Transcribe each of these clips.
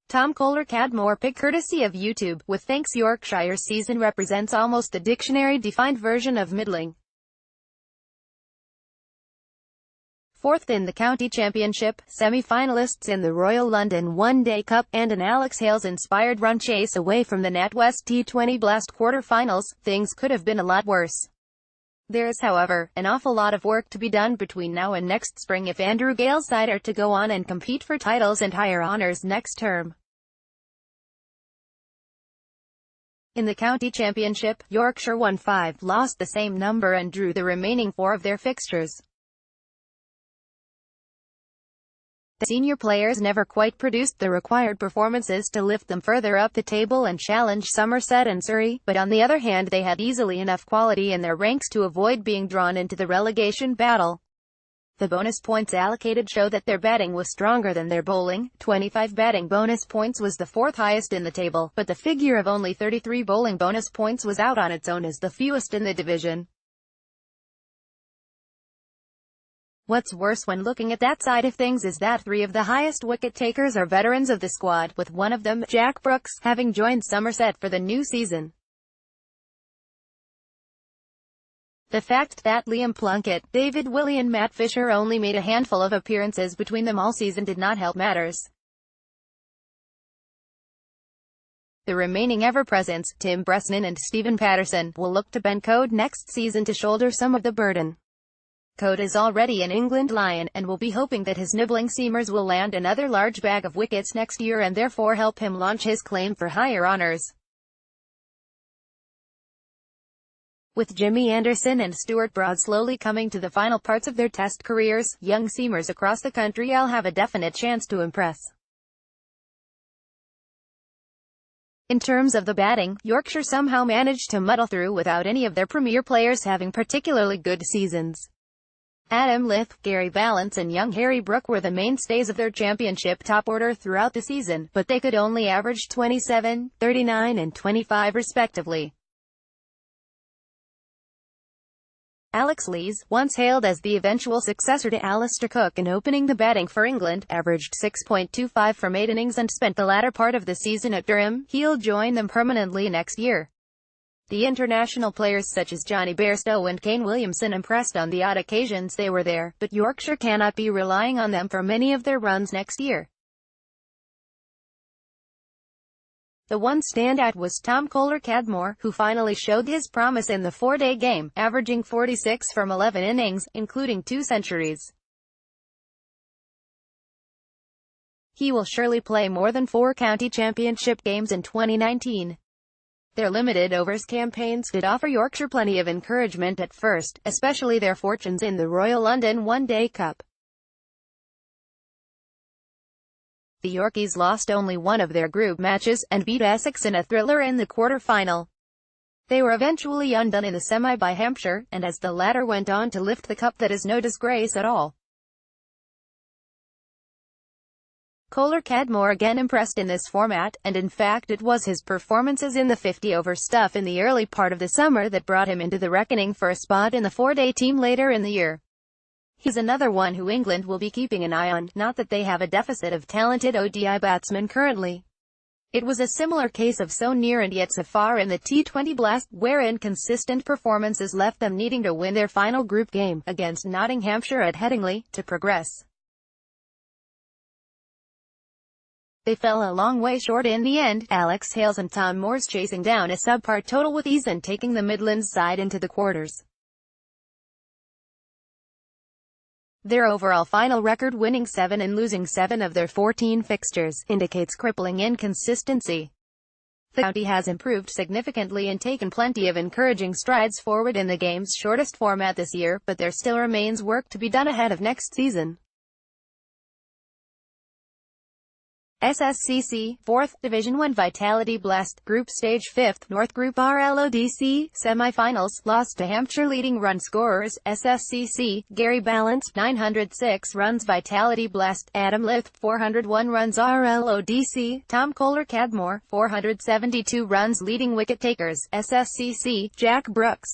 Tom Kohler-Cadmore Pic courtesy of YouTube. With thanks, Yorkshire season represents almost the dictionary-defined version of middling. Fourth in the county championship, semi-finalists in the Royal London One-Day Cup, and an Alex Hales-inspired run chase away from the Natwest T20 Blast quarter-finals, things could have been a lot worse. There is, however, an awful lot of work to be done between now and next spring if Andrew Gale's side are to go on and compete for titles and higher honours next term. In the county championship, Yorkshire won 5, lost the same number and drew the remaining 4 of their fixtures. The senior players never quite produced the required performances to lift them further up the table and challenge Somerset and Surrey, but on the other hand they had easily enough quality in their ranks to avoid being drawn into the relegation battle. The bonus points allocated show that their batting was stronger than their bowling. 25 batting bonus points was the 4th highest in the table, but the figure of only 33 bowling bonus points was out on its own as the fewest in the division. What's worse when looking at that side of things is that 3 of the highest wicket takers are veterans of the squad, with one of them, Jack Brooks, having joined Somerset for the new season. The fact that Liam Plunkett, David Willey and Matt Fisher only made a handful of appearances between them all season did not help matters. The remaining ever-presents, Tim Bresnan and Stephen Patterson, will look to Ben Coad next season to shoulder some of the burden. Coad is already an England Lion, and will be hoping that his nibbling seamers will land another large bag of wickets next year and therefore help him launch his claim for higher honours. With Jimmy Anderson and Stuart Broad slowly coming to the final parts of their Test careers, young seamers across the country will have a definite chance to impress. In terms of the batting, Yorkshire somehow managed to muddle through without any of their premier players having particularly good seasons. Adam Lyth, Gary Ballance and young Harry Brook were the mainstays of their championship top order throughout the season, but they could only average 27, 39 and 25 respectively. Alex Lees, once hailed as the eventual successor to Alistair Cook in opening the batting for England, averaged 6.25 from 8 innings and spent the latter part of the season at Durham. He'll join them permanently next year. The international players such as Johnny Bairstow and Kane Williamson impressed on the odd occasions they were there, but Yorkshire cannot be relying on them for many of their runs next year. The one standout was Tom Kohler-Cadmore, who finally showed his promise in the 4-day game, averaging 46 from 11 innings, including 2 centuries. He will surely play more than 4 county championship games in 2019. Their limited overs campaigns did offer Yorkshire plenty of encouragement at first, especially their fortunes in the Royal London One-Day Cup. The Yorkies lost only one of their group matches, and beat Essex in a thriller in the quarter-final. They were eventually undone in the semi by Hampshire, and as the latter went on to lift the cup, that is no disgrace at all. Kohler-Cadmore again impressed in this format, and in fact it was his performances in the 50-over stuff in the early part of the summer that brought him into the reckoning for a spot in the 4-day team later in the year. He's another one who England will be keeping an eye on, not that they have a deficit of talented ODI batsmen currently. It was a similar case of so near and yet so far in the T20 Blast, where inconsistent performances left them needing to win their final group game, against Nottinghamshire at Headingley, to progress. They fell a long way short in the end, Alex Hales and Tom Moores chasing down a subpar total with ease and taking the Midlands side into the quarters. Their overall final record, winning 7 and losing 7 of their 14 fixtures, indicates crippling inconsistency. The county has improved significantly and taken plenty of encouraging strides forward in the game's shortest format this year, but there still remains work to be done ahead of next season. SSCC, 4th, Division 1 Vitality Blast, Group Stage 5th, North Group RLODC, Semi-finals, lost to Hampshire leading run scorers, SSCC, Gary Ballance, 906 runs Vitality Blast, Adam Lyth, 401 runs RLODC, Tom Kohler-Cadmore, 472 runs leading wicket takers, SSCC, Jack Brooks.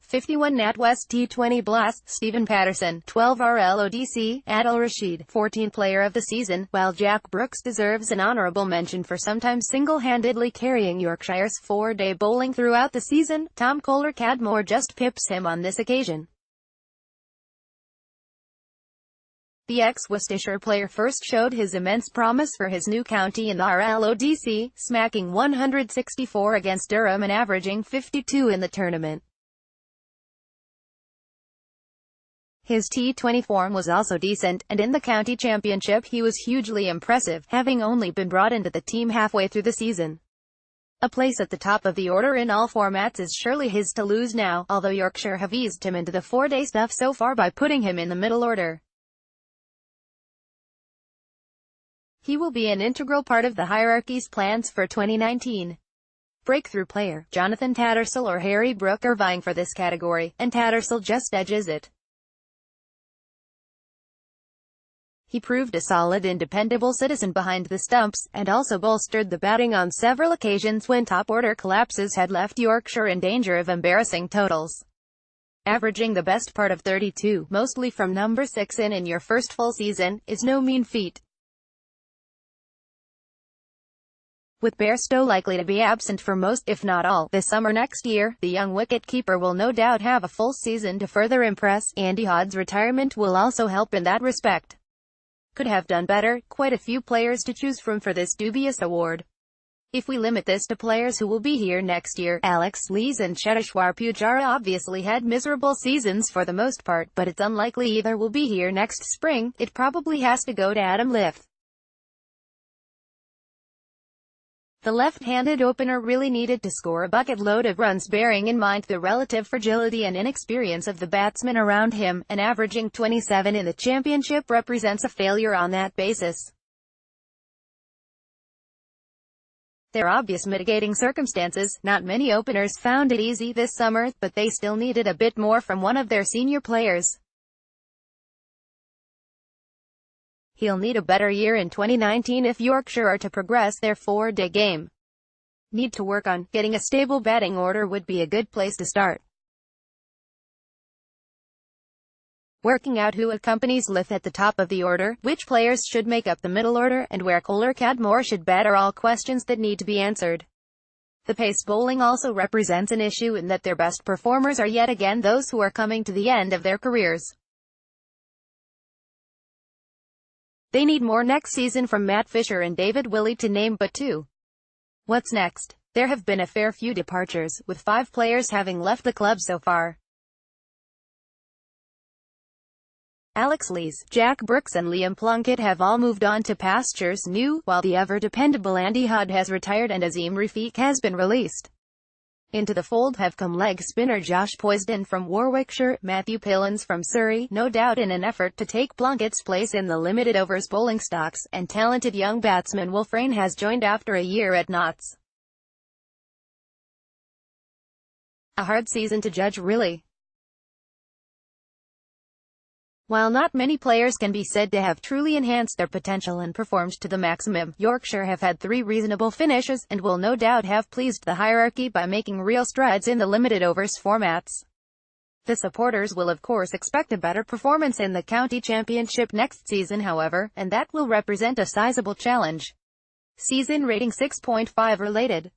51 Natwest T20 Blast, Stephen Patterson, 12 RLODC, Adil Rashid, 14 Player of the Season, while Jack Brooks deserves an honourable mention for sometimes single-handedly carrying Yorkshire's four-day bowling throughout the season. Tom Kohler-Cadmore just pips him on this occasion. The ex-Worcestershire player first showed his immense promise for his new county in the RLODC, smacking 164 against Durham and averaging 52 in the tournament. His T20 form was also decent, and in the county championship he was hugely impressive, having only been brought into the team halfway through the season. A place at the top of the order in all formats is surely his to lose now, although Yorkshire have eased him into the four-day stuff so far by putting him in the middle order. He will be an integral part of the hierarchy's plans for 2019. Breakthrough player, Jonathan Tattersall or Harry Brook are vying for this category, and Tattersall just edges it. He proved a solid and dependable citizen behind the stumps, and also bolstered the batting on several occasions when top-order collapses had left Yorkshire in danger of embarrassing totals. Averaging the best part of 32, mostly from number 6 in your first full season, is no mean feat. With Bairstow likely to be absent for most, if not all, this summer next year, the young wicket-keeper will no doubt have a full season to further impress. Andy Hodde's retirement will also help in that respect. Could have done better, quite a few players to choose from for this dubious award. If we limit this to players who will be here next year, Alex Hales and Cheteshwar Pujara obviously had miserable seasons for the most part, but it's unlikely either will be here next spring. It probably has to go to Adam Lyth. The left-handed opener really needed to score a bucket load of runs, bearing in mind the relative fragility and inexperience of the batsmen around him, and averaging 27 in the championship represents a failure on that basis. There are obvious mitigating circumstances. Not many openers found it easy this summer, but they still needed a bit more from one of their senior players. He'll need a better year in 2019 if Yorkshire are to progress their four-day game. Need to work on getting a stable batting order would be a good place to start. Working out who accompanies Lyth at the top of the order, which players should make up the middle order, and where Kohler-Cadmore should bat are all questions that need to be answered. The pace bowling also represents an issue in that their best performers are yet again those who are coming to the end of their careers. They need more next season from Matt Fisher and David Willey to name but two. What's next? There have been a fair few departures, with 5 players having left the club so far. Alex Hales, Jack Brooks and Liam Plunkett have all moved on to pastures new, while the ever-dependable Andy Hodde has retired and Azim Rafiq has been released. Into the fold have come leg spinner Josh Poisden from Warwickshire, Matthew Pillins from Surrey, no doubt in an effort to take Plunkett's place in the limited overs bowling stocks, and talented young batsman Will Frayne has joined after a year at Notts. A hard season to judge, really. While not many players can be said to have truly enhanced their potential and performed to the maximum, Yorkshire have had 3 reasonable finishes, and will no doubt have pleased the hierarchy by making real strides in the limited overs formats. The supporters will of course expect a better performance in the county championship next season however, and that will represent a sizable challenge. Season rating 6.5 related.